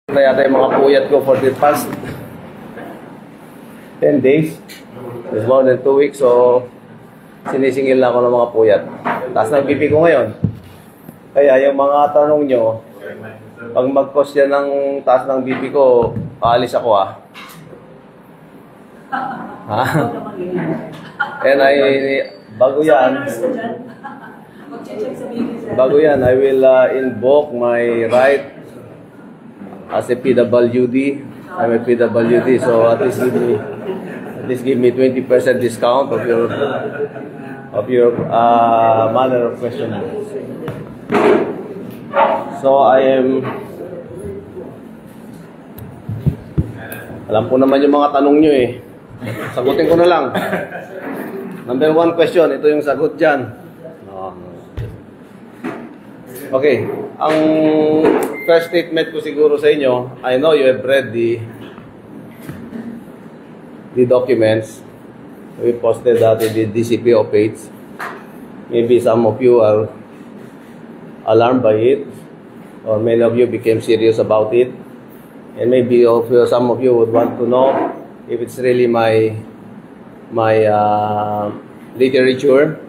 Na yata yung mga puyat ko for the past 10 days. It's more than 2 weeks, so sinisingil na ako ng mga puyat. Taas ng BP ko ngayon. Kaya yung mga tanong nyo, pag mag-cause yan ng taas ng BP ko, aalis ako ha. And bago yan, I will invoke my right as a PWD. I'm a PWD, so at least give me 20% discount of your manner of questioning. So alam po naman yung mga tanong nyo eh. Sagutin ko na lang. Number 1 question, ito yung sagot dyan. Okay, ang first statement ko siguro sa inyo, I know you have read the documents we posted that in the DCPO page. Maybe some of you are alarmed by it, or many of you became serious about it, and maybe some of you would want to know if it's really my literature.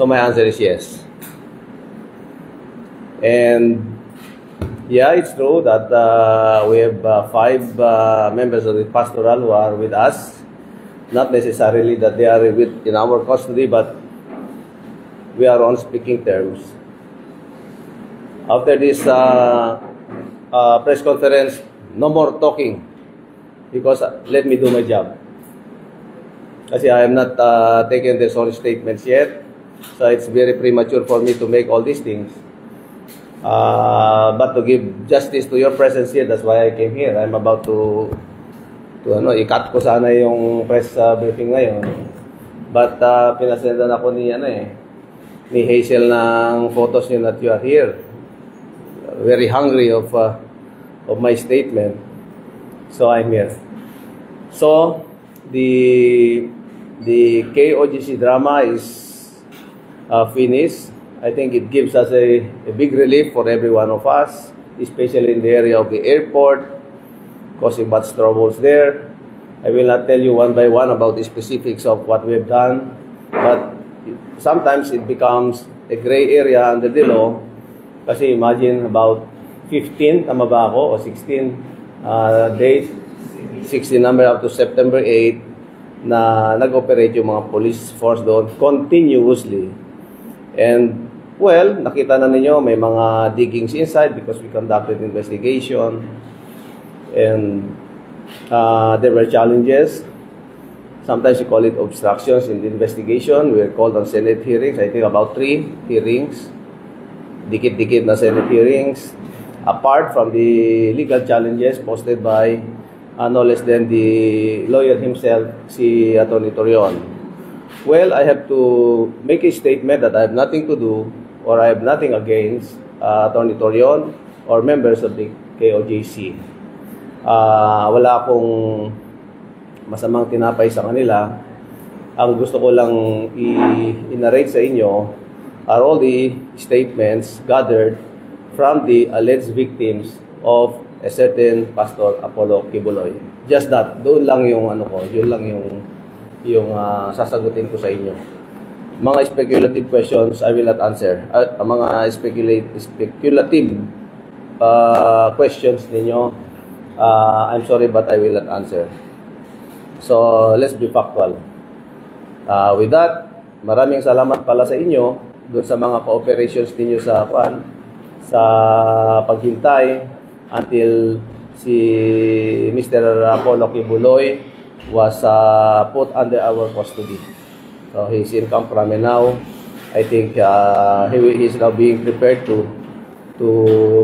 So my answer is yes. And yeah, it's true that we have 5 members of the pastoral who are with us. Not necessarily that they are in our custody, but we are on speaking terms. After this press conference, no more talking, because let me do my job. Kasi I am not taking their sworn statements yet, so it's very premature for me to make all these things. But to give justice to your presence here, that's why I came here. I'm about to i-cut ko sana yung press briefing ngayon. But pinasendan ako ni Hazel ng photos niyo that you are here. Very hungry of my statement. So I'm here. So the KOGC drama is finished. I think it gives us a big relief for every one of us, especially in the area of the airport, causing much troubles there. I will not tell you one by one about the specifics of what we have done, but sometimes it becomes a gray area under the law. Kasi imagine about 15, tama ba ako, o 16 days, 16 number up to September 8, na nag-operate yung mga police force doon continuously. And, well, nakita na ninyo, may mga diggings inside because we conducted investigation. And there were challenges. Sometimes you call it obstructions in the investigation. We were called on Senate hearings, I think about 3 hearings. Dikit-dikit na Senate hearings. Apart from the legal challenges posted by no less than the lawyer himself, si Atty. Torion. Well, I have to make a statement that I have nothing to do or I have nothing against Atty. Torion or members of the KOJC. Wala akong masamang tinapay sa kanila. Ang gusto ko lang i-narrate sa inyo are all the statements gathered from the alleged victims of a certain Pastor Apollo Kibuloy. Just that, doon lang yung yun lang yung sasagutin ko sa inyo. Mga speculative questions, I will not answer. Mga speculative questions ninyo, I'm sorry but I will not answer. So, let's be factual. With that, maraming salamat pala sa inyo doon sa mga cooperations ninyo sa paghintay until si Mr. Apollo Kibuloy was put under our custody. So he's in Camp Crame now. I think he is now being prepared to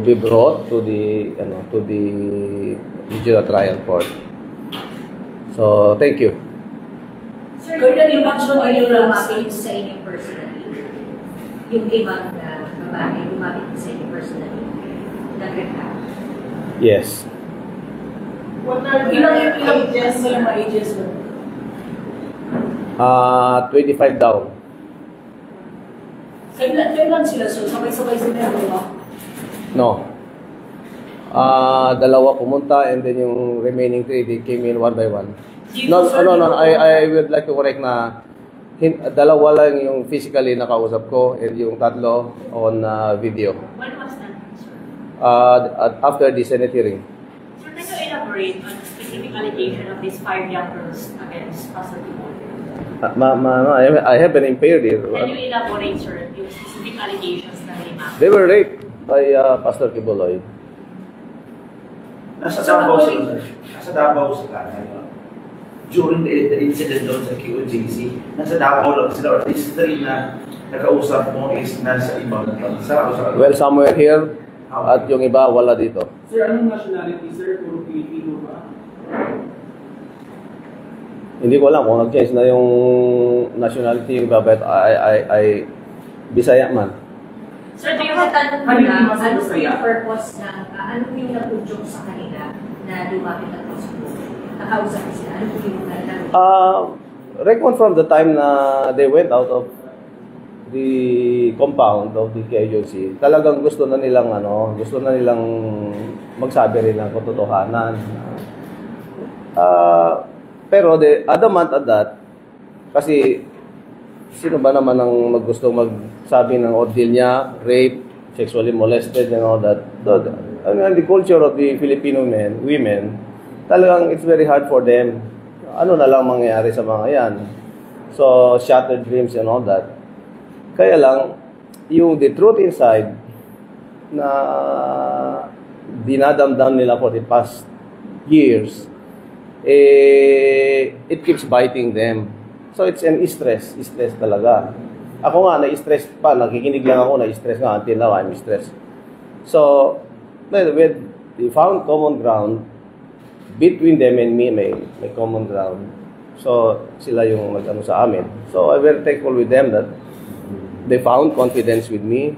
be brought to the regional trial court. So thank you. Sir, yung action ay yung lumapit sa inyo personally. Yung kay Magda, babae, lumapit sa inyo personally. Nag-react. Yes. What are ilang ages yung mga ages mo? 25 daw. Kailan sila? So, sabay-sabay sila, di ba? No. Dalawa pumunta and then yung remaining 3, they came in one by one. No, Sir, no. I would like to correct na dalawa lang yung physically nakausap ko and yung tatlo on video. When was that, sir? After the Senate hearing. Sir, can you elaborate on the specific allegation of these 5 young girls against Pastor Kibuloy? I have been impaired here. Can you elaborate, sir, yung specific allegations na nila? They were raped by Pastor Kibuloy. Nasa Davao sila. Nasa Davao sila. During the incident doon sa QJC, nasa Davao lang sila. Or history na nakausap mo is nasa ibang bansa. Well, somewhere here, at yung iba wala dito. Sir, anong nationality, sir? Puro Pilipino ba? Hindi ko alam kung nag-change na yung nationality yung iba, but I Bisaya man. Sir, do you have tanong Ano yung na, ano masaya? yung purpose na, ano yung napudyok sa kanila na lumapit at nakausap sila? Ano yung Reckon from the time na they went out of the compound of the KJC, talagang gusto na nilang magsabi rin ng katotohanan. Pero the adamant at that, kasi sino ba naman ang magustong magsabi ng ordeal niya, rape, sexually molested and all that. And the culture of the Filipino women, talagang it's very hard for them. Ano na lang mangyayari sa mga yan. So, shattered dreams and all that. Kaya lang, yung the truth inside na dinadamdam nila for the past years, it keeps biting them. So it's an stress talaga. Ako nga, na-stress pa, nakikinig lang ako, na-stress nga, until now, I'm stressed. So, with the found common ground, between them and me, may common ground. So, sila yung nag-ano sa amin. So, I'm very thankful with them that they found confidence with me.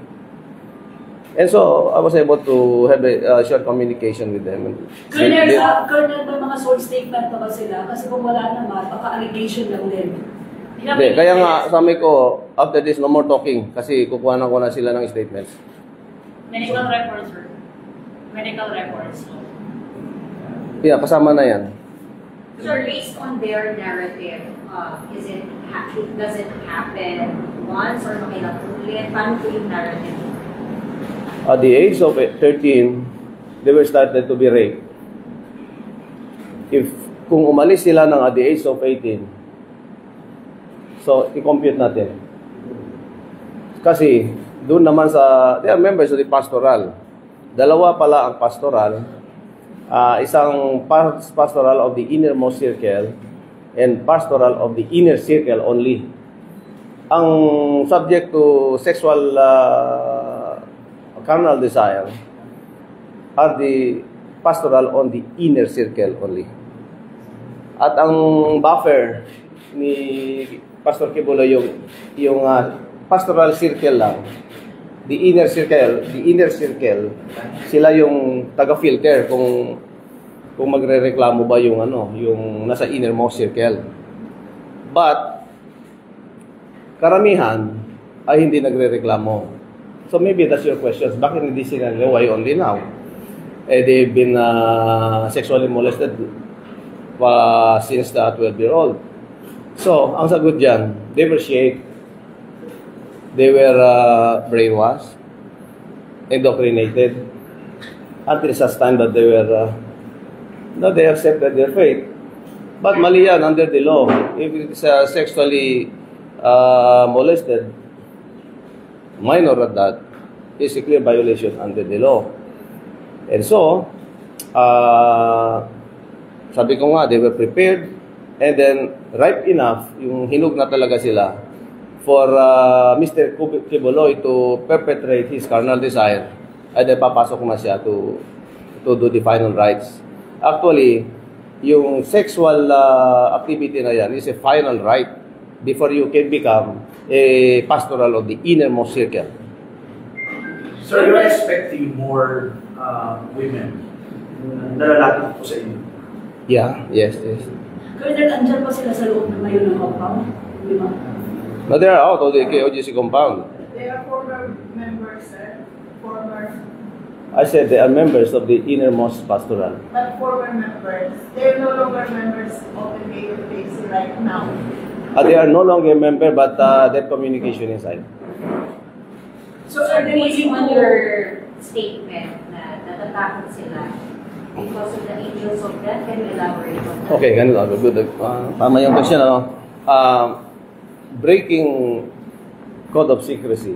And so, I was able to have a short communication with them. Colonel, may mga soul statement pa ba sila? Kasi kung wala naman, baka allegation lang din. Hindi, kaya nga, sabi ko, after this, no more talking. Kasi kukuhanan ko na sila ng statements. Medical records, sir. Medical records. Yeah, kasama na yan. So based on their narrative, does it happen once or makailang ulit? Paano po yung narrative? At the age of 13, they were started to be raped. Kung umalis sila at the age of 18, so i-compute natin. Kasi doon naman they are members of the pastoral. Dalawa pala ang pastoral. Isang pastoral of the innermost circle and pastoral of the inner circle only. Ang subject to sexual carnal desire are the pastoral on the inner circle only. At ang buffer ni Pastor Kibuloy yung pastoral circle lang. The inner circle, sila yung taga-filter kung magrereklamo ba yung yung nasa innermost circle. But karamihan ay hindi nagrereklamo. So maybe that's your question. Bakit hindi sila why only now? They've been sexually molested since the 12-year-old. So, ang sagot dyan, they were shaped. They were brainwashed, indoctrinated, until such time that they were, they accepted their faith. But mali yan under the law. If it's sexually molested, minor at that, is a clear violation under the law. And so, sabi ko nga, they were prepared, and then ripe enough, yung hinug na talaga sila, for Mr. Kibuloy to perpetrate his carnal desire, ay then papasok na siya to do the final rites. Actually, yung sexual activity na yan is a final rite before you can become a pastoral of the innermost circle. So you're expecting more women na lalaki po sa inyo? Yeah, yes. Colonel, andyan pa sila sa loob na ngayon ng compound? Di ba? No, they are out of the KOGC compound. They are former members, sir. Former. I said they are members of the innermost pastoral. But former members, they're no longer members of the KFAC right now. They are no longer a member, but that communication inside. So, sir, based on your statement na natatakot sila because of the angels of death, can you elaborate on that? Okay, ganito. Good. Tama yung question, ano? Breaking code of secrecy.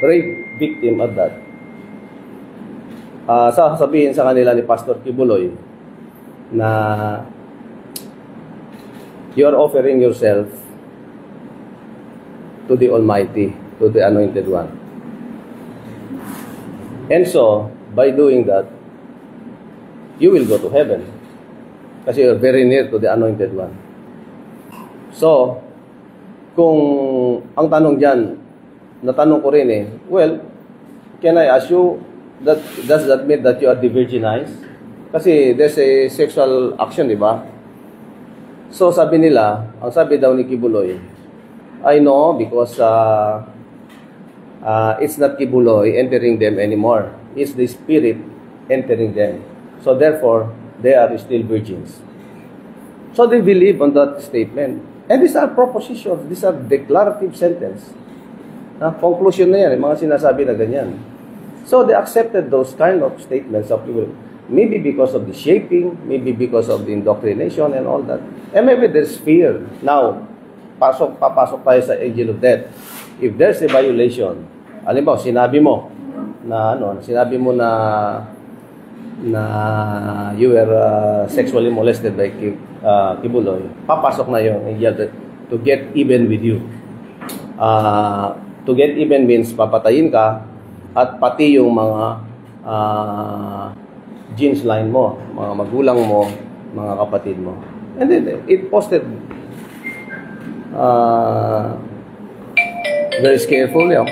Rape victim at that. Sasabihin sa kanila ni Pastor Kibuloy na you are offering yourself to the Almighty, to the Anointed One. And so, by doing that, you will go to heaven. Kasi you're very near to the Anointed One. So, kung ang tanong dyan, natanong ko rin well, can I ask you, does that mean that you are de-virginized? Kasi there's a sexual action, di ba? So, sabi nila, ang sabi daw ni Kibuloy, I know because it's not Kibuloy entering them anymore. It's the Spirit entering them. So, therefore, they are still virgins. So, they believe on that statement. And these are propositions. These are declarative sentence. Conclusion na yan, mga sinasabi na ganyan. So, they accepted those kind of statements of people. Maybe because of the shaping, maybe because of the indoctrination and all that. And maybe there's fear. Now, papasok tayo sa angel of death. If there's a violation, halimbawa, sinabi mo na you were sexually molested by Kibuloy, papasok na yung angel of death to get even with you. To get even means papatayin ka at pati yung mga genes line mo, mga magulang mo, mga kapatid mo. And then it posted very careful yung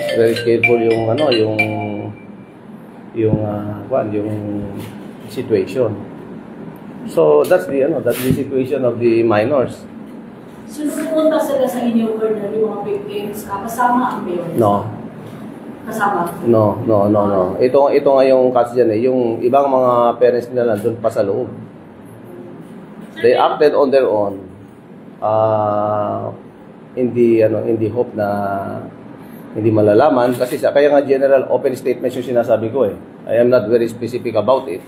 situation. So that's the situation of the minors. So, pumunta sila sa inyo, Colonel, yung mga victims, kasama ang mayor? No. Kasama? No. Ito nga yung kasi dyan yung ibang mga parents nila nandun pa sa loob. They acted on their own. In the hope na hindi malalaman kasi kaya nga general open statements yung sinasabi ko I am not very specific about it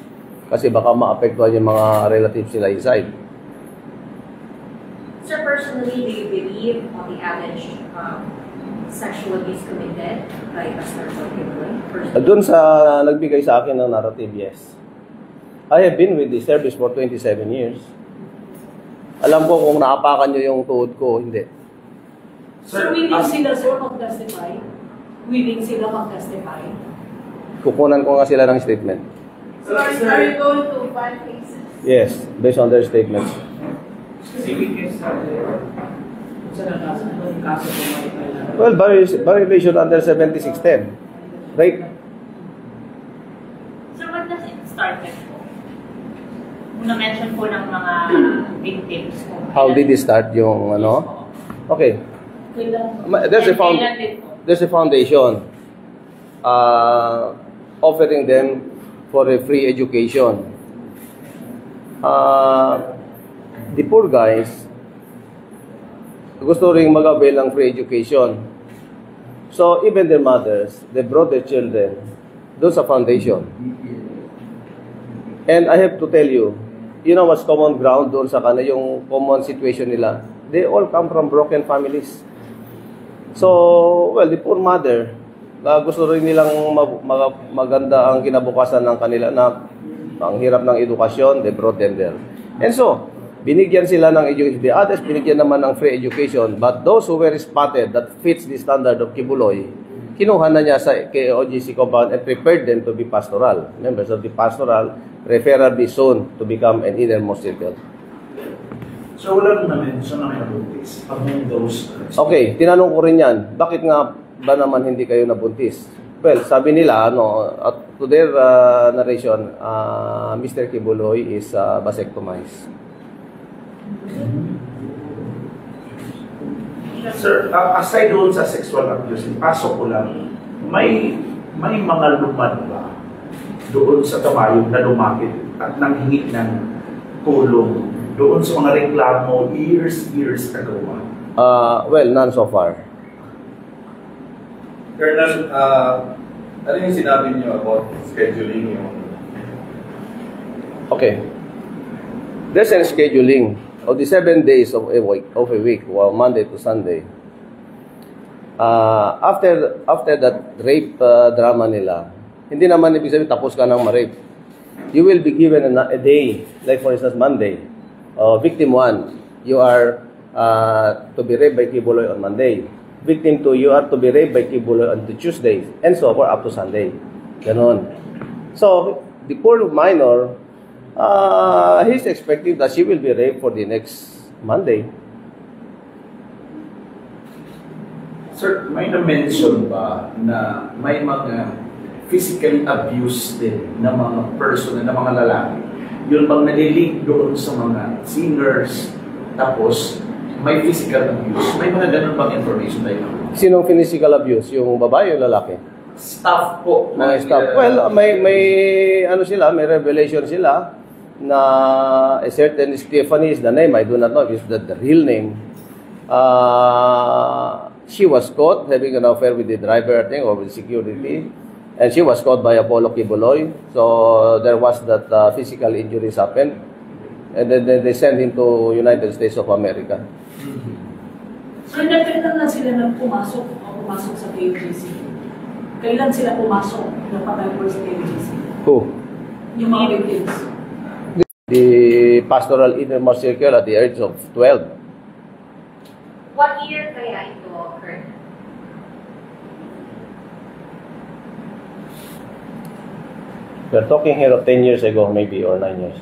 kasi baka maapektuhan yung mga relatives nila inside. Sir, personally, do you believe on the alleged sexual abuse committed by Pastor Kibuloy? Doon sa nagbigay sa akin ng narrative, yes. I have been with the service for 27 years. Alam ko kung naapakan nyo yung tuhod ko, hindi. So, willing sila, sir, mag-testify? Willing sila mag-testify? Kukunan ko nga sila ng statement. So, are you going to file cases? Yes, based on their statements. Specific case sa yung kaso po Well, violation under 7610. Right? So, what does it start with po? Na-mention po ng mga victims po. How did it start yung Okay. There's a foundation offering them for a free education. The poor guys gusto ring mag-avail ng free education. So even their mothers, they brought their children doon sa foundation. And I have to tell you, what's common ground doon sa yung common situation nila? They all come from broken families. So, well, the poor mother, gusto rin nilang maganda ang kinabukasan ng kanila na ang hirap ng edukasyon, they brought them there. And so, binigyan sila ng education. The others, binigyan naman ng free education. But those who were spotted that fits the standard of Kibuloy, kinuha na niya sa KOGC compound and prepared them to be pastoral. Members of the pastoral, preferably soon to become an innermost circle. So wala naman sa mga nabuntis among those. Okay, tinanong ko rin yan. Bakit nga ba naman hindi kayo nabuntis? Well, sabi nila, to their narration, Mr. Kibuloy is vasectomized. Sir, aside doon sa sexual abuse, pasok ko lang, may mga lumad ba doon sa kabayog na lumapit at nanghingi ng tulong doon sa mga reklamo years ago? Well, none so far. Colonel, ano yung sinabi niyo about scheduling yung... Okay. There's a scheduling of the 7 days of a week, well, Monday to Sunday. After that rape drama nila, hindi naman ibig sabihin tapos ka ng ma-rape. You will be given a day, like for instance Monday. Victim 1, you are to be raped by Kibuloy on Monday. Victim 2, you are to be raped by Kibuloy on the Tuesday, and so forth up to Sunday. Ganon. So, the poor minor, he's expecting that she will be raped for the next Monday. Sir, may na-mention ba na may mga physically abused din na mga person, na mga lalaki? Yun bang nalilink doon sa mga singers, tapos may physical abuse? May mga ganun bang information tayo? Sinong physical abuse? Yung babae o lalaki? Staff po. Mga staff. Well, may ano sila, may revelation sila na a certain Stephanie is the name. I do not know if it's the real name. She was caught having an affair with the driver, I think, or with security. And she was caught by Apollo Kibuloy. So there was that physical injuries happened. And then they sent him to United States of America. So, kailan lang sila pumasok sa KOJC? Kailan sila pumasok ng pag-report sa KOJC? Who? Yung mga victims. The pastoral innermost circle at the age of 12. What year kaya ito occurred? We're talking here of 10 years ago, maybe, or 9 years.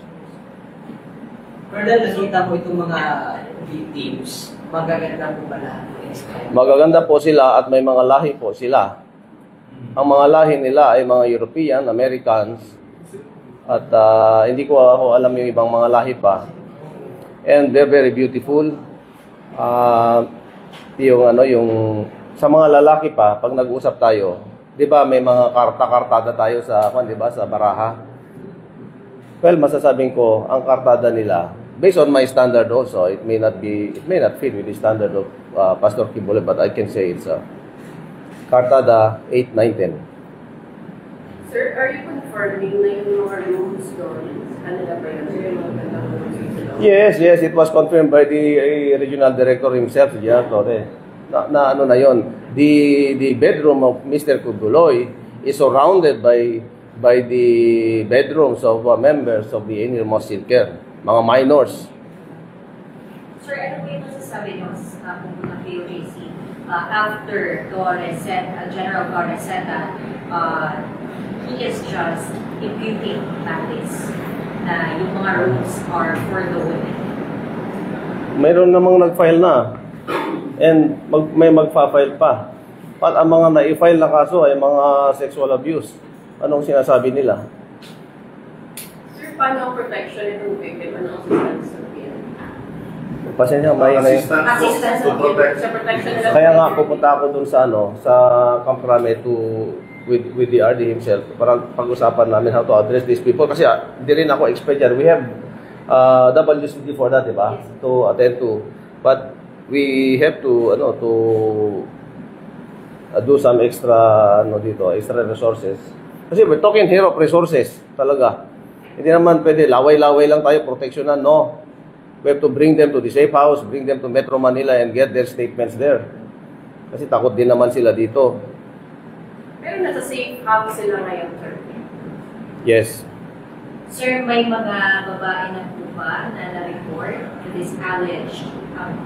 Colonel, nakita mo itong mga victims, magaganda po ba lahat? Magaganda po sila at may mga lahi po sila. Ang mga lahi nila ay mga European, Americans, at hindi ko alam yung ibang mga lahi pa. And they're very beautiful. Yung sa mga lalaki pa, pag nag-usap tayo, 'di ba may mga karta-kartada tayo sa 'di ba sa baraha? Well, masasabing ko, ang kartada nila, based on my standard also, it may not fit with the standard of Pastor Kibuloy, but I can say it's kartada 8, 9, 10. Sir, are you confirming na yung mga room stories? Ano na ba yun? Sir, yung mga room Yes, it was confirmed by the regional director himself, Gian Torre. Na ano na yon. The bedroom of Mr. Kibuloy is surrounded by the bedrooms of members of the innermost circle, mga minors. Sir, ano po yung masasabi niyo sa pumunta ng KOJC after General Torres said that he is just imputing practice na yung mga rooms are for the women? Mayroon namang nag-file na. And may magpa-file pa. At ang mga na-file na kaso ay mga sexual abuse. Anong sinasabi nila? Sir, paano ang protection itong victim? Ano ang assistance ng PN? Pasensya, may Assistance ng PN sa protection nila. Kaya nga pupunta ako dun sa sa Camp Crame with the RD himself para pag-usapan namin how to address these people kasi hindi rin ako expert yan. We have WCD for that, di ba? To attend to. But we have to do some extra extra resources. Kasi we're talking here of resources talaga. Hindi naman pwede laway-laway lang tayo proteksyonan, no. We have to bring them to the safe house, bring them to Metro Manila and get their statements there. Kasi takot din naman sila dito. Pero nasa safe house sila ngayon, sir. Yes. Sir, may mga babae na po ba na na-report that is alleged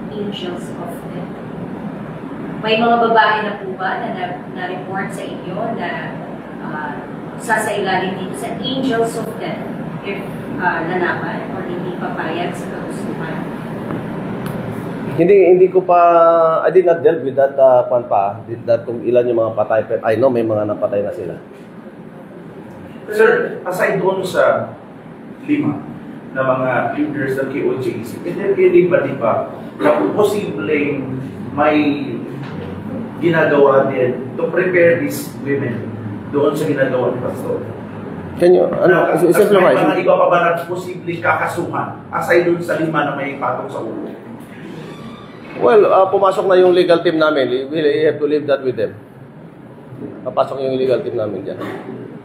angels of death? May mga babae na po ba na na-report sa inyo na sasailalim dito sa angels of death if lalaman o hindi papayag sa kagustuhan? Hindi ko pa, I did not deal with that kung ilan yung mga patay. I know may mga napatay na sila. Sir, aside doon sa 5 na mga leaders ng KOJC, hindi ba na posibleng may ginagawa din to prepare these women doon sa ginagawa ni Pastor? Can you, At may simplify? mga iba pa ba na posibleng kakasuhan aside doon sa 5 na may patong sa ulo? Well, pumasok na yung legal team namin. We have to leave that with them. Papasok yung legal team namin dyan.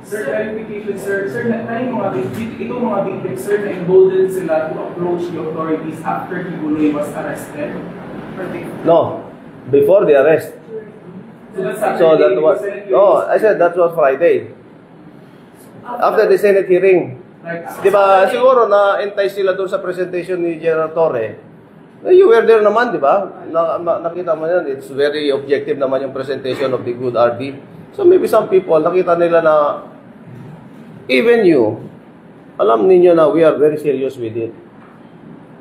Sir, clarification, sir. Sir, itong mga victims, sir, na-embolden sila to approach the authorities after Kibuloy was arrested? No, before the arrest. So that was, no, I said that was Friday. After the Senate hearing. Di ba, siguro na-entice sila doon sa presentation ni General Torre. You were there naman, di ba? Nakita mo yan, it's very objective naman yung presentation of the good RD. So maybe some people, nakita nila na even you, alam ninyo na we are very serious with it.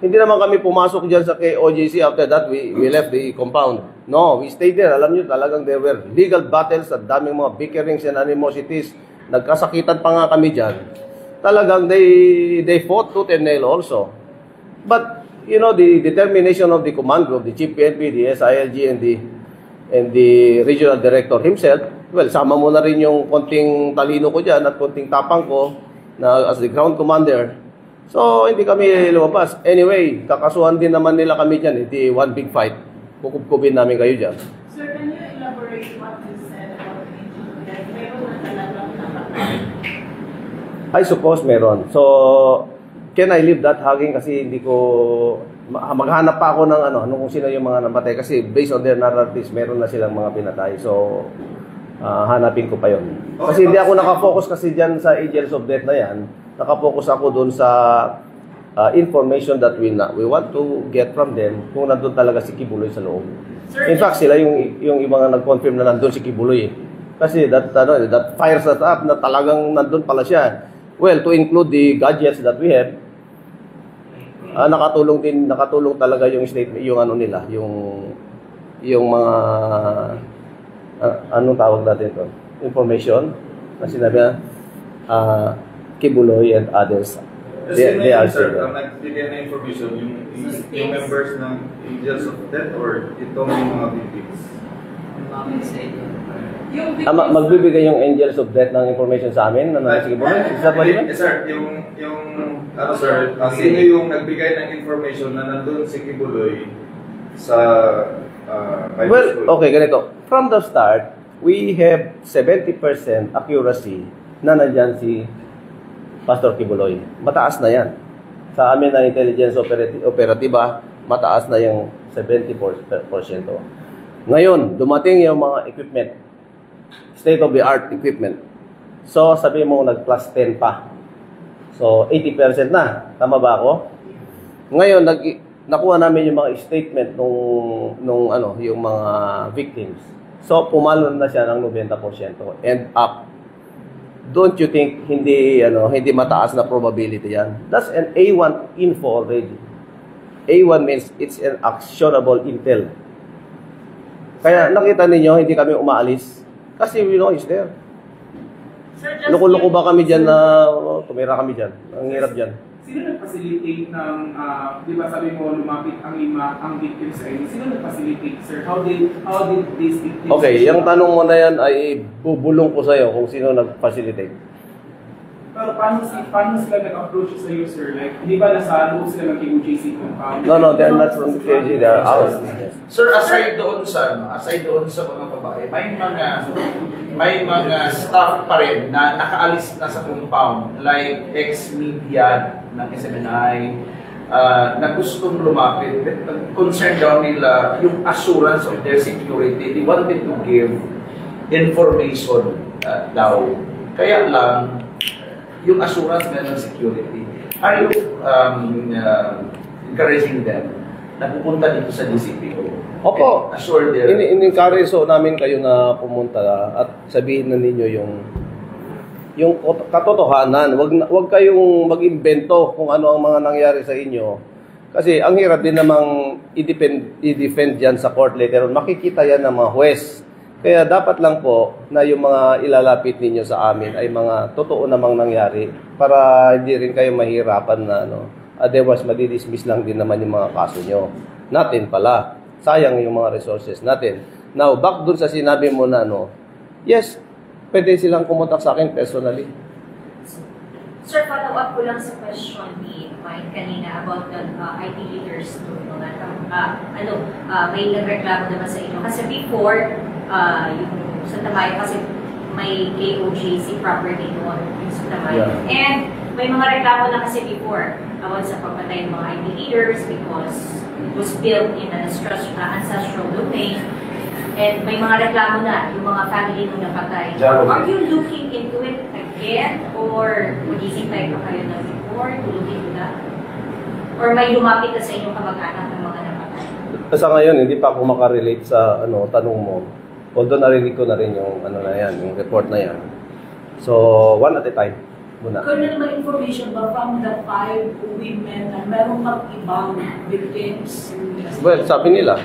Hindi naman kami pumasok dyan sa OJC after that, we left the compound. No, we stayed there. Alam nyo, talagang there were legal battles at daming mga bickerings and animosities. Nagkasakitan pa nga kami dyan. Talagang they fought tooth and nail also. But, you know, the determination of the command group, the Chief PNP, the SILG, and the regional director himself, well, sama mo na rin yung konting talino ko dyan at konting tapang ko na as the ground commander. So, hindi kami lumabas. Anyway, kakasuhan din naman nila kami dyan. Hindi one big fight. Kukupkubin namin kayo dyan. Sir, can you elaborate what you said about the incident? Meron na talagang nakakita. I suppose meron. So, can I leave that hugging kasi hindi ko maghanap pa ako ng kung sino yung mga namatay kasi based on their narratives, meron na silang mga pinatay. So, hanapin ko pa yon. Kasi hindi ako nakafocus kasi dyan sa angels of death na yan. Nakafocus ako doon sa information that we want to get from them kung nandun talaga si Kibuloy sa loob. In fact, sila yung ibang nag-confirm na nandun si Kibuloy. Kasi that fires us up na talagang nandun pala siya. Well, to include the gadgets that we have, nakatulong talaga yung statement, yung nila, yung mga anong tawag natin ito? Information na sinabi na Kibuloy and others. They are sir, ang nagbigay na information yung members ng Angels of Death or itong mga victims? Magbibigay yung Angels of Death ng information sa amin na si Kibuloy? Yes sir, sir, sino yung nagbigay ng information na nandun si Kibuloy sa well, okay, ganito. From the start, we have 70% accuracy na nandyan si Pastor Kibuloy. Mataas na yan. Sa amin na intelligence operatiba, mataas na yung 70%. Ngayon, dumating yung mga equipment. State-of-the-art equipment. So, sabi mo, nag-plus 10 pa. So, 80% na. Tama ba ako? Ngayon, nakuha namin yung mga statement yung mga victims. So, pumalo na siya ng 90% and up. Don't you think hindi mataas na probability yan? That's an A1 info already. A1 means it's an actionable intel. Kaya nakita ninyo, hindi kami umaalis. Kasi we know it's there. Loko-loko ba kami dyan na tumira kami dyan? Ang hirap dyan. Sino nag-facilitate ng, di ba sabi mo, lumapit ang victims sa inyo? Sino nag-facilitate, sir? How did these victims... Okay, yung tanong mo na yan ay bubulong ko sa'yo kung sino nag-facilitate. Pero paano sila nag-approach sa iyo, sir? Like, di ba nasa loob sila ng KUJC compound? No, they're not from the KUJC, they're out. Sir, aside doon sa mga babae, may mga staff pa rin na nakaalis na sa compound, like ex-media ng SMNI, na gustong lumapit. Concerned daw nila yung assurance of their security. They wanted to give information daw. Kaya lang, yung assurance ng security. Are you encouraging them na pupunta dito sa DCPO? Opo. Assure their... In-encourage namin kayo na pumunta at sabihin na ninyo yung katotohanan. Wag kayong mag-imbento kung ano ang mga nangyari sa inyo. Kasi ang hirap din namang i-defend yan sa court later on. Makikita yan ng mga huwes. Kaya dapat lang po na yung mga ilalapit ninyo sa amin ay mga totoo namang nangyari para hindi rin kayo mahirapan na otherwise madidismiss lang din naman yung mga kaso nyo. Natin pala. Sayang yung mga resources natin. Now, back dun sa sinabi mo na yes, pwede silang kumontak sa akin personally. Sir, follow up ko lang sa question ni Mike kanina about the IT leaders to may nagreklamo naman sa inyo. Kasi before, yung sa Tamay, kasi may KOJC property doon yung sa Tamay. Yeah. And may mga reklamo na kasi before about sa pagpatay ng mga IT leaders because it was built in an ancestral domain. And may mga reklamo na yung mga family nung napatay. Are you looking into it again? Or mag-isipay pa kayo na before to look into that? Or may lumapit na sa inyong kamag-anak ng mga napatay? Sa ngayon, hindi pa ako makarelate sa tanong mo. Although narinig ko na rin yung yung report na yan. So, one at a time muna. Colonel, may information ba from the 5 women na meron pang ibang victims? Well, sabi nila,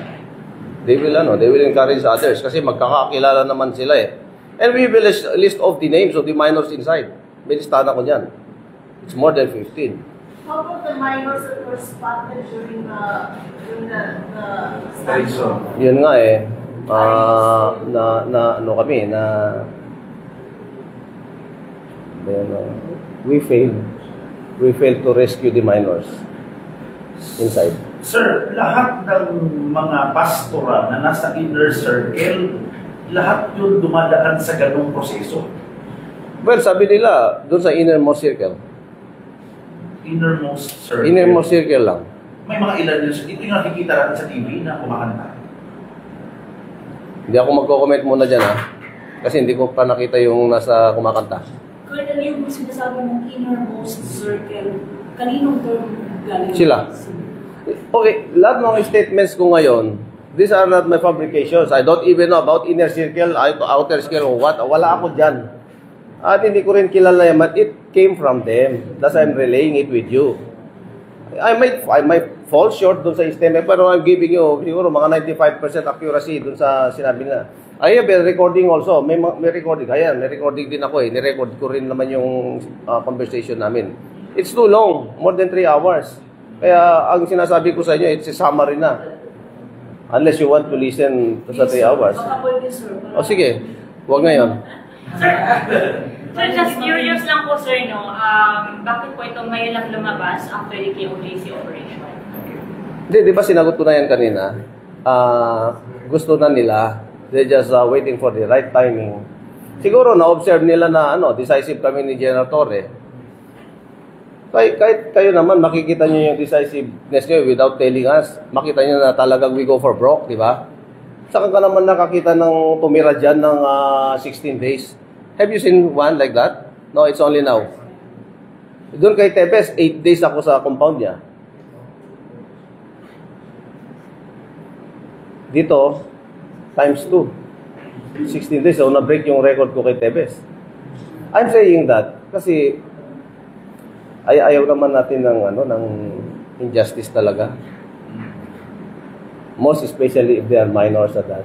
they will encourage others kasi magkakakilala naman sila eh. And we will list off the names of the minors inside. May listahan ako dyan. It's more than 15. How about the minors that were spotted during the Station. Yun nga eh. We failed to rescue the minors inside. Sir, lahat ng mga pastora na nasa inner circle, lahat yun dumadaan sa ganung proseso. Well, sabi nila, doon sa innermost circle. Innermost circle. Innermost circle lang. May mga ilan yun. Ito yung nakikita natin sa TV na kumakanta. Hindi ako magko-comment muna dyan kasi hindi ko pa nakita yung nasa kumakanta. Colonel, yung sinasabi mong innermost circle, kaninong term galing? Sila. Okay, lahat ng statements ko ngayon, these are not my fabrications. I don't even know about inner circle, outer circle, or what. Wala ako dyan. At hindi ko rin kilala yan, but it came from them. That's why I'm relaying it with you. I might fall short dun sa statement, pero I'm giving you siguro mga 95% accuracy dun sa sinabi na. I have a recording also. May recording. Ayan, may recording din ako eh. Nirecord ko rin naman yung conversation namin. It's too long, more than 3 hours. Kaya ang sinasabi ko sa inyo, it's a summary na. Unless you want to listen to sa 3 hours. Baka pwede, sir. O sige, huwag ngayon. Sir, just curious lang po, sir, bakit po ito ngayon lang lumabas after the KOJC operation? Hindi, di ba sinagot ko na yan kanina? Gusto na nila. They're just waiting for the right timing. Siguro na-observe nila na decisive kami ni General Torre. Kahit kayo naman, makikita nyo yung decisiveness nyo without telling us. Makita nyo na talagang we go for broke, di ba? Saan ka naman nakakita ng tumira dyan ng 16 days? Have you seen one like that? No, it's only now. Doon kay Tebes, 8 days ako sa compound niya. Dito, times 2. 16 days, so na-break yung record ko kay Tebes. I'm saying that kasi ayaw naman natin ng injustice talaga. Most especially if they are minors at that.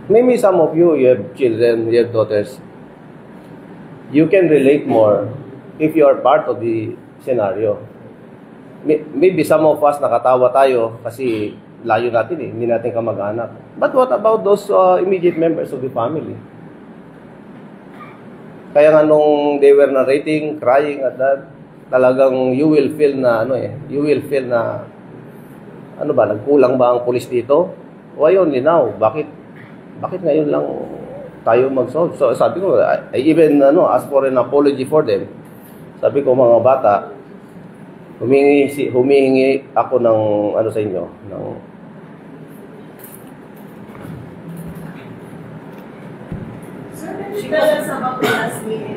Maybe some of you have children, you have daughters. You can relate more if you are part of the scenario. Maybe some of us nakatawa tayo kasi layo natin hindi natin kamag-anak. But what about those immediate members of the family? Kaya nga nung they were narrating, crying at that, talagang you will feel na nagkulang ba ang pulis dito? Why only now? Bakit ngayon lang tayo mag-solve? So sabi ko, I even ask for an apology for them. Sabi ko, mga bata, humihingi ako ng sa inyo, ng tell us about the last minute.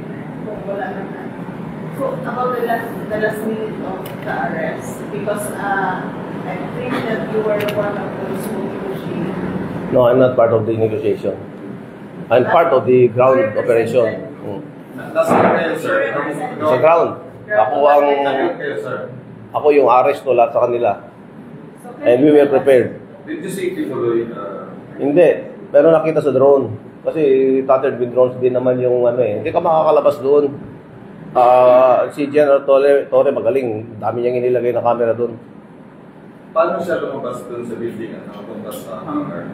About the last minute of the arrest, because I think that you were one of those who negotiated. No, I'm not part of the negotiation. I'm part of the ground operation. Nasa kayo, sir? Sa ground. Ako yung arresto lahat sa kanila. And we were prepared. Did you see Kibuloy? Hindi. Pero nakita sa drone. Kasi tattered with drones din naman yung Hindi ka makakalabas doon. Si General Torre magaling. Dami niyang inilagay na camera doon. Paano siya lumabas doon sa building at nakapunta sa hangar?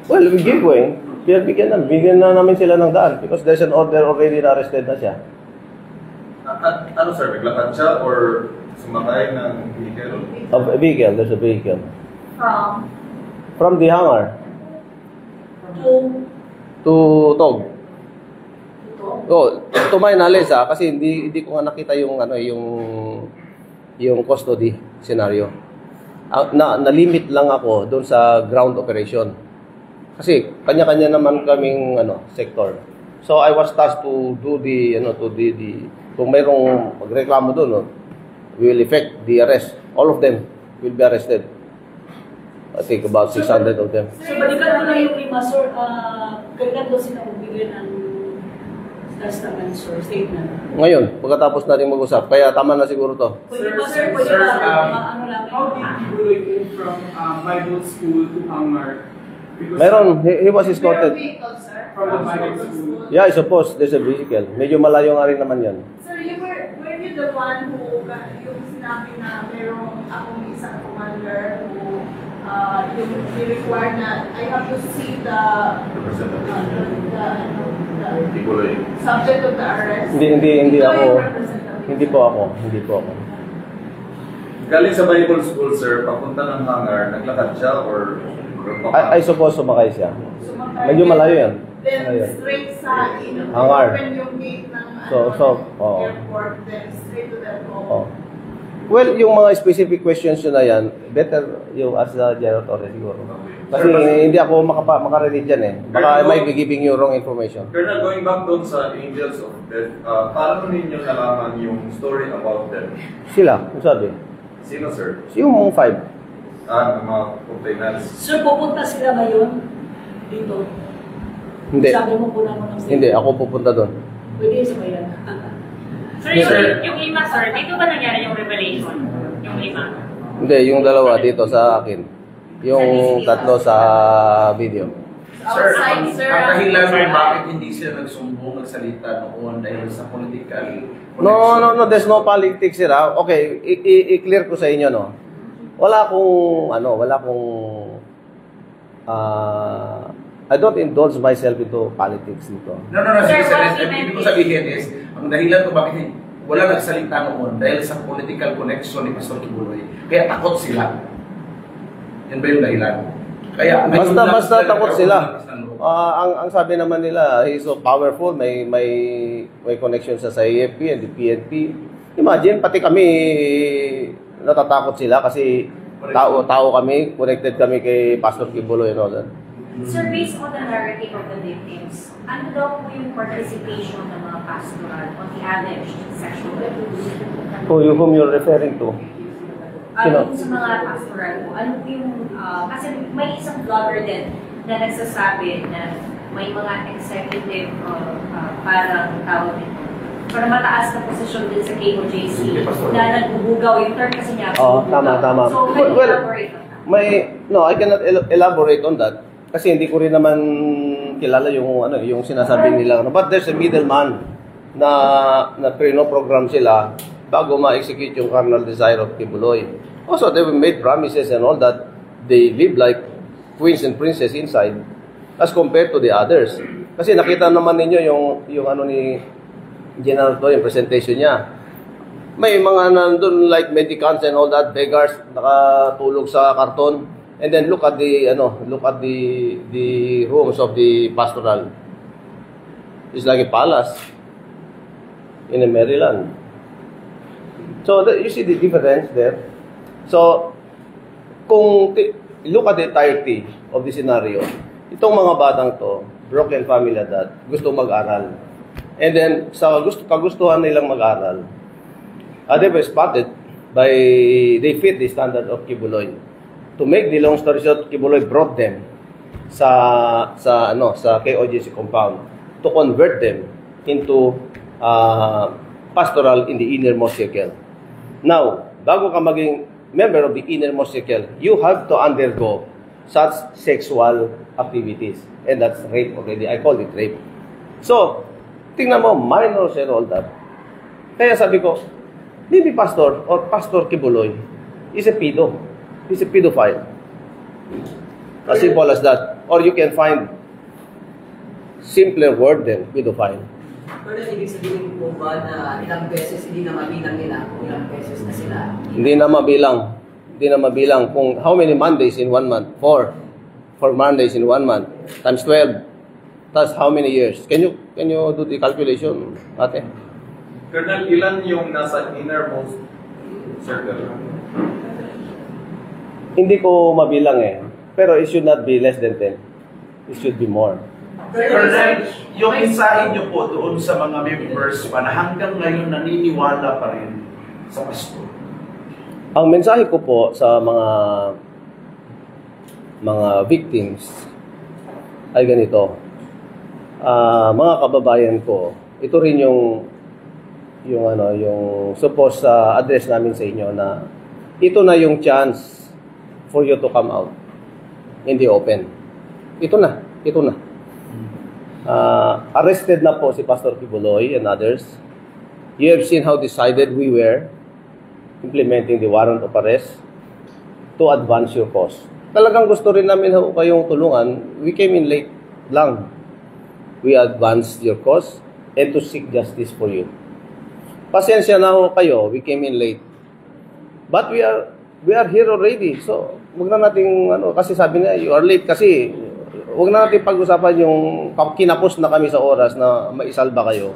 Well, we give way. Bigyan na namin sila ng daan because there's an order already na arrested na siya. Ano sir, naglakad siya or sumakay ng vehicle? A vehicle, there's a vehicle. From From the hangar to Tog. Oh, to my knowledge kasi hindi ko nga nakita yung yung custody scenario. Na-limit lang ako doon sa ground operation. Kasi kanya-kanya naman kaming sector. So I was tasked to do the kung mayroong magreklamo doon, we will effect the arrest. All of them will be arrested. I think about 600 of them. So, balikan mo na yung lima, sir. Kailan daw sila magbigay ng testament, sir, statement? Ngayon, pagkatapos natin mag-usap. Kaya tama na siguro to. Pwede ba, sir? Pwede Sir, ba? Ano lang? how did Kibuloy move from Bible school to Hangar? Because Mayroon, he was escorted. Vehicle, sir. from the Bible school. Yeah, I suppose there's a vehicle. Medyo malayo nga rin naman yan. Sir, were you the one who, yung sinabi na merong akong isang commander who, yung require na I have to see the Kibuloy. subject of the arrest? Hindi Ikaw ako. yung representative. Hindi po ako. Galing sa Bible school sir, papunta ng hangar, naglakad siya or I suppose sumakay siya. Sumakay. Medyo malayo yan. Then Malayo. straight sa Hangar. open yung gate ng oo. airport, then straight to that Oh. Well, yung mga specific questions yun na yan, better you ask the General Torres siguro. Kasi hindi ako makarelate dyan eh. Baka I might be giving you wrong information. Colonel, going back doon sa Angels of Death, paano ninyo nalaman yung story about them? Sila, ano sabi? Sino sir? Yung 5. Ang mga complainants? Sir, pupunta sila ngayon dito. Hindi. Sabi mo po naman ng Hindi, ako pupunta doon. Pwede sa bayan. Sir, yung lima, sir, dito ba nangyari yung revelation? Yung lima? Hindi, yung dalawa dito sa akin. Yung tatlo sa video. Sir, Outside, ang sir. dahilan kung bakit hindi sila nagsumbong, nagsalita noon dahil sa political No, there's no politics here. Okay, i-clear ko sa inyo, no. Wala akong I don't indulge myself into politics dito. No. Sir, Sige, what sir. he meant Ibig ko is- sabihin is, ang dahilan kung bakit wala nagsalita noon dahil sa political connection ni Pastor Kibuloy. Kaya takot sila. Yan ba yung dahilan? Kaya Basta takot sila. nagkakaroon ng loob. Ang sabi naman nila, he's so powerful, may connection sa AFP and the PNP. Imagine, pati kami natatakot sila kasi tao kami, connected kami kay Pastor Kibuloy and all that. Sir, based on the narrative of the victims, ano daw po yung participation ng mga pastoral on the alleged sexual abuse? Whom you're referring to? Sino? Sa mga pastoral po, ano po yung, kasi may isang vlogger din na nagsasabi na may mga executive, parang tawag nito, para mataas na posisyon din sa KOJC na nagbubugaw yung term kasi niya. Oo, tama. So, can you elaborate on that? I cannot elaborate on that kasi hindi ko rin naman kilala yung sinasabi nila. But there's a middleman na program sila bago ma-execute yung carnal desire of Kibuloy. Also, they made promises and all that. They live like queens and princes inside as compared to the others. Kasi nakita naman ninyo yung ni General to, yung presentation niya. May mga nandun like mendicants and all that, beggars, nakatulog sa karton. And then look at the rooms of the pastoral. It's like a palace in Maryland. So you see the difference there. So kung look at the entirety of the scenario, itong mga batang to, broken family that gusto mag-aral. And then sa kagustuhan nilang mag-aral, they were spotted by, they fit the standard of Kibuloy. To make the long story short, Kibuloy brought them sa KOJC compound to convert them into pastoral in the innermost circle. Now, bago ka maging member of the innermost circle, you have to undergo such sexual activities. And that's rape already. I call it rape. So, tingnan mo, minors and all that. Kaya sabi ko, maybe Pastor or Pastor Kibuloy is a pedo. He's a pedophile. As simple as that. Or you can find simpler word than pedophile. Pero ibig sabihin po ba na ilang beses hindi na mabilang nila kung ilang beses na sila? Hindi na mabilang. Hindi na mabilang kung how many Mondays in 1 month? 4 Mondays in 1 month times 12. That's how many years? Can you do the calculation, ate? Colonel, ilan yung nasa innermost circle? Hindi ko mabilang eh. Pero it should not be less than 10. It should be more. Colonel, yung mensahe niyo po doon sa mga members pa na hanggang ngayon naniniwala pa rin sa pasto. Ang mensahe ko po sa mga victims ay ganito. Mga kababayan ko, ito rin yung supposed address namin sa inyo na ito na yung chance for you to come out in the open. Ito na. Arrested na po si Pastor Kibuloy and others. You have seen how decided we were implementing the warrant of arrest to advance your cause. Talagang gusto rin namin kayong tulungan. We came in late lang. We advanced your cause and to seek justice for you. Pasensya na ho kayo. We came in late. But we are here already. So, wag na nating kasi sabi niya, you are late kasi wag na natin pag-usapan yung kinapos na kami sa oras na maisalba kayo.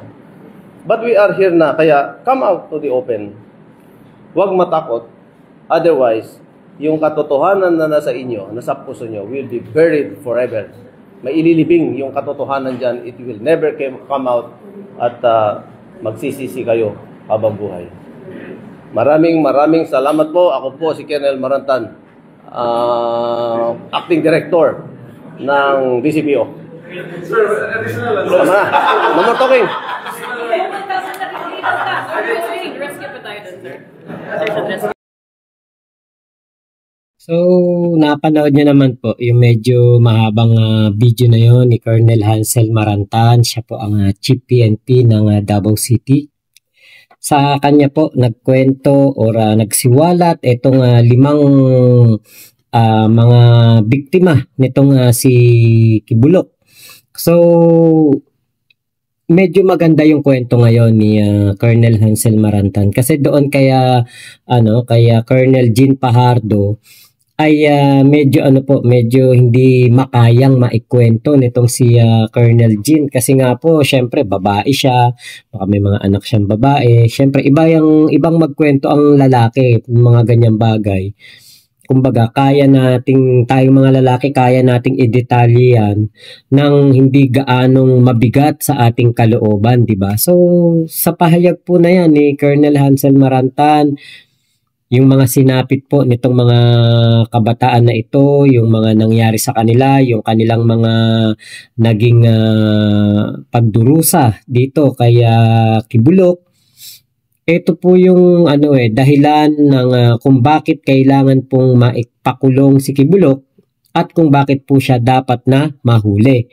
But we are here na, kaya come out to the open. Huwag matakot. Otherwise, yung katotohanan na nasa inyo, nasa puso nyo, will be buried forever. May ililibing yung katotohanan dyan. It will never come out at magsisisi kayo habang buhay. Maraming salamat po. Ako po si Colonel Marantan, Acting Director ng BCPO. Sir, additional lang. Tama na. No more talking. So, napanood niyo naman po yung medyo mahabang video na yon ni Colonel Hansel Marantan. Siya po ang Chief PNP ng Davao City. Sa kanya po nagkwento or nagsiwalat itong 5 mga biktima nitong si Kibulok. So, medyo maganda yung kwento ngayon ni Colonel Hansel Marantan kasi doon kaya Colonel Jean Pajardo ay medyo hindi makayang maikwento nitong si Colonel Jean kasi nga po syempre babae siya, baka may mga anak siyang babae, syempre ibang magkwento ang lalaki mga ganyang bagay. Kumbaga tayong mga lalaki kaya nating i-detalye yan nang hindi gaanong mabigat sa ating kalooban, di ba? So sa pahayag po na yan ni Colonel Hansel Marantan, yung mga sinapit po nitong mga kabataan na ito, yung mga nangyari sa kanila, yung kanilang mga naging pagdurusa dito kay Kibulok. Ito po yung dahilan ng kung bakit kailangan pong maipakulong si Kibulok at kung bakit po siya dapat na mahuli.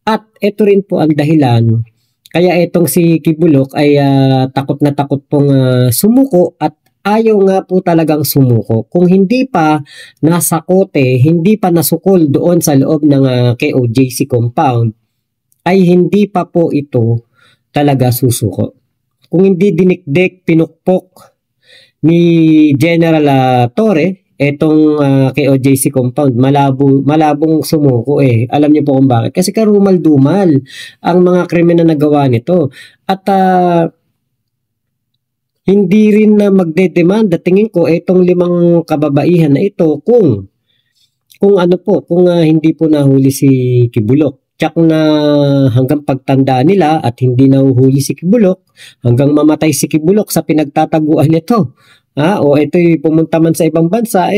At ito rin po ang dahilan kaya itong si Kibulok ay takot na takot pong sumuko at ayaw nga po talagang sumuko. Kung hindi pa nasa kote, hindi pa nasukol doon sa loob ng KOJC compound, ay hindi pa po ito talaga susuko. Kung hindi dinikdik, pinukpok ni General Torre, etong KOJC compound, malabong sumuko eh. Alam niyo po kung bakit. Kasi karumal-dumal ang mga krimen na nagawa nito. At hindi rin na magdedemanda tingin ko itong 5 kababaihan na ito kung hindi po nahuli si Kibulok. Tsak na hanggang pagtanda nila at hindi nahuhuli si Kibulok, hanggang mamatay si Kibulok sa pinagtataguan nito. O ito'y pumunta man sa ibang bansa,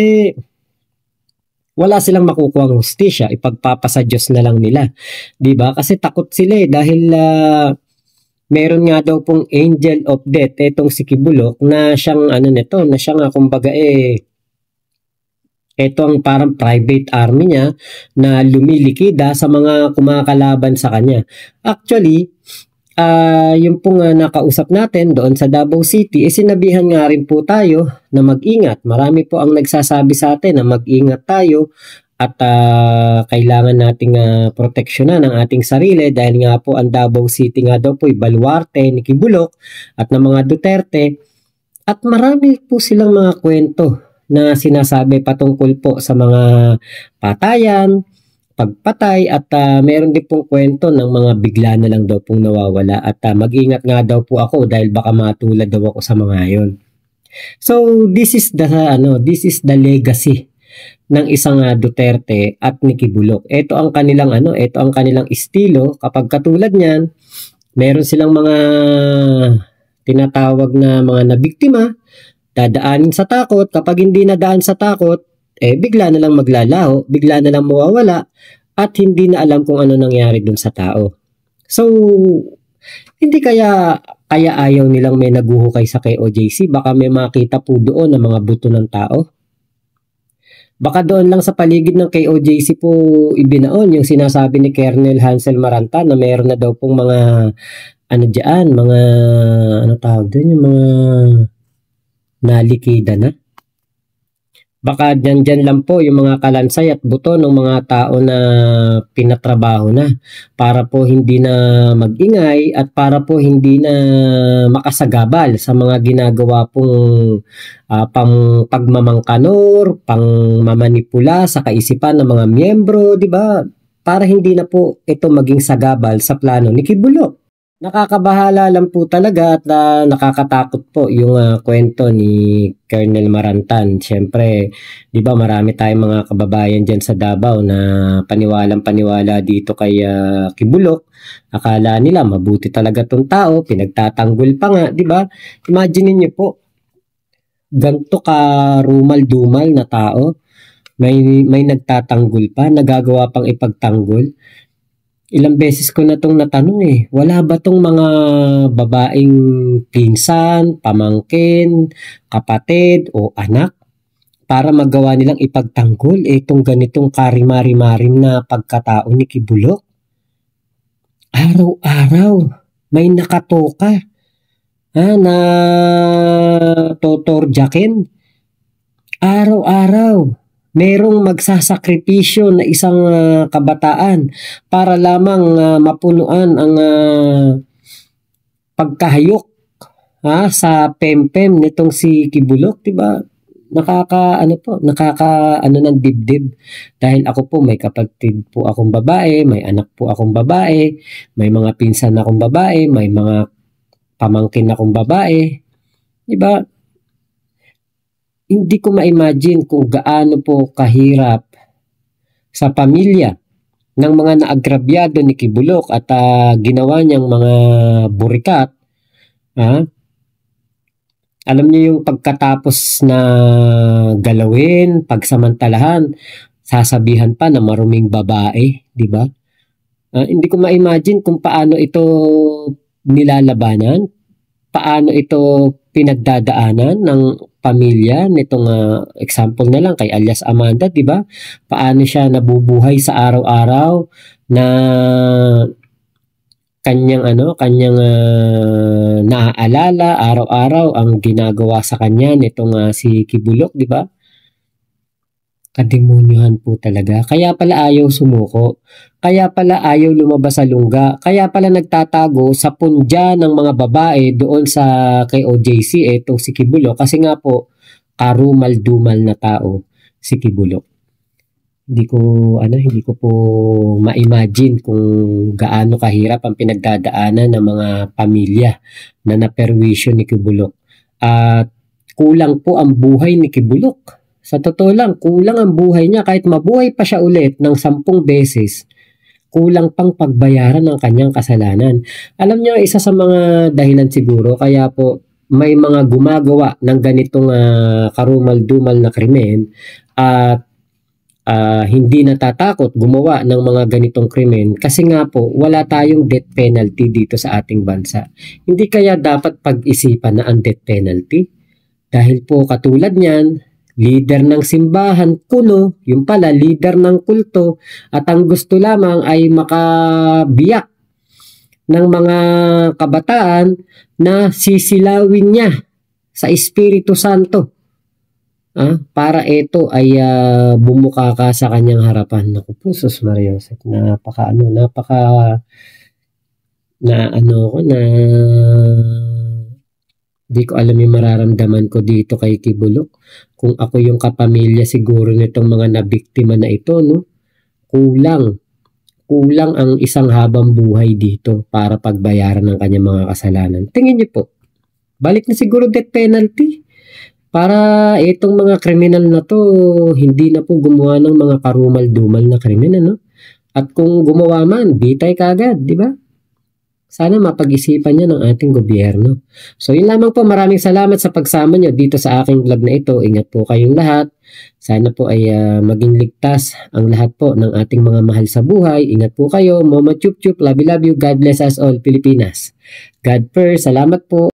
wala silang makukuha ng hustisya, ipagpapasa Diyos na lang nila. Diba? Kasi takot sila dahil meron nga daw pong angel of death etong si Kibulok na siyang kumbaga ito ang parang private army niya na lumilikida sa mga kumakalaban sa kanya. Actually, yung pong nakausap natin doon sa Davao City, sinabihan nga rin po tayo na mag-ingat. Marami po ang nagsasabi sa atin na mag-ingat tayo at kailangan nating proteksyonan ang ating sarili dahil nga po ang Davao City nga daw po ay baluarte ni Quibulok at ng mga Duterte, at marami po silang mga kwento na sinasabi patungkol po sa mga patayan, pagpatay, at meron din pong kwento ng mga bigla na lang daw pong nawawala, at mag-ingat nga daw po ako dahil baka matulad daw ako sa mga yon. So this is the legacy ng isang Duterte at ni Quibulok. Ito ang kanilang ito ang kanilang estilo. Kapag katulad niyan, meron silang mga tinatawag na mga nabiktima, dadaanin sa takot. Kapag hindi nadaan sa takot, bigla na lang maglalaho, bigla na lang mawawala, at hindi na alam kung ano nangyari dun sa tao. So, hindi kaya ayaw nilang may naguhukay sa KOJC? Baka may makita po doon ng mga buto ng tao. Baka doon lang sa paligid ng KOJC po ibinaon yung sinasabi ni Colonel Hansel Maranta na meron na daw pong mga mga tawag doon, yung mga nalikida na. Baka dyan lang po yung mga kalansay at buto ng mga tao na pinatrabaho na para po hindi na magingay at para po hindi na makasagabal sa mga ginagawa pong pagmamangkanor, pangmamanipula sa kaisipan ng mga miyembro, di ba? Para hindi na po ito maging sagabal sa plano ni Quibulok. Nakakabahala lang po talaga at nakakatakot po yung kwento ni Colonel Marantan. Siyempre, di ba marami tayong mga kababayan dyan sa Davao na paniwalang-paniwala dito kay Quibulok. Akala nila mabuti talaga tong tao, pinagtatanggol pa nga, di ba? Imagine niyo po, ganto ka rumal-dumal na tao, may nagtatanggol pa, nagagawa pang ipagtanggol. Ilang beses ko na itong natanong wala ba tong mga babaeng pinsan, pamangkin, kapatid o anak para magawa nilang ipagtanggol itong ganitong karimari-marim na pagkatao ni Quibulok? Araw-araw may nakatoka na totorjakin. Araw-araw merong magsasakripisyo na isang kabataan para lamang mapunuan ang pagkahayok sa pempem nitong si Quibulok, di ba? Nakaka ng dibdib. Dahil ako po may kapatid po akong babae, may anak po akong babae, may mga pinsan akong babae, may mga pamangkin akong babae. Di ba? Hindi ko ma-imagine kung gaano po kahirap sa pamilya ng mga naagrabyado ni Quibulok at ginawa niyang mga burikat. Alam niyo yung pagkatapos na galawin, pagsamantalahan, sasabihan pa na maruming babae, di ba? Hindi ko ma-imagine kung paano ito nilalabanan, paano ito pinagdadaanan ng pamilya nitong example na lang kay alias Amanda, di ba? Paano siya nabubuhay sa araw-araw na kanyang naaalala araw-araw ang ginagawa sa kanya nitong si Quibulok, di ba? Kademonyohan po talaga. Kaya pala ayaw sumuko. Kaya pala ayaw lumabas sa lungga. Kaya pala nagtatago sa punja ng mga babae doon sa kay OJC etong si Quibulok. Kasi nga po, karumal-dumal na tao si Quibulok. Hindi ko po ma-imagine kung gaano kahirap ang pinagdadaanan ng mga pamilya na naperwisyo ni Quibulok. At kulang po ang buhay ni Quibulok. Sa totoo lang, kulang ang buhay niya. Kahit mabuhay pa siya ulit ng 10 beses, kulang pang pagbayaran ng kanyang kasalanan. Alam niyo, isa sa mga dahilan siguro, kaya po may mga gumagawa ng ganitong karumal-dumal na krimen at hindi natatakot gumawa ng mga ganitong krimen kasi nga po wala tayong death penalty dito sa ating bansa. Hindi kaya dapat pag-isipan na ang death penalty? Dahil po katulad niyan, leader ng simbahan, kuno, yung pala leader ng kulto, at ang gusto lamang ay makabiyak ng mga kabataan na sisilawin niya sa Espiritu Santo. para ito ay bumuka ka sa kanyang harapan. Naku po, sus Maria Joseph, di ko alam yung mararamdaman ko dito kay Kibulok. Kung ako yung kapamilya siguro nitong mga nabiktima na ito, no? Kulang ang isang habang buhay dito para pagbayaran ng kanyang mga kasalanan. Tingin niyo po, balik na siguro death penalty para itong mga kriminal na to hindi na po gumawa ng mga karumal-dumal na krimen, no? At kung gumawa man, bitay kagad, di ba? Sana mapag-isipan niya ng ating gobyerno. So yun lamang po, maraming salamat sa pagsama niyo dito sa aking vlog na ito. Ingat po kayong lahat. Sana po ay maging ligtas ang lahat po ng ating mga mahal sa buhay. Ingat po kayo. Mama Chup Chup, love you, God bless us all, Pilipinas. God first. Salamat po.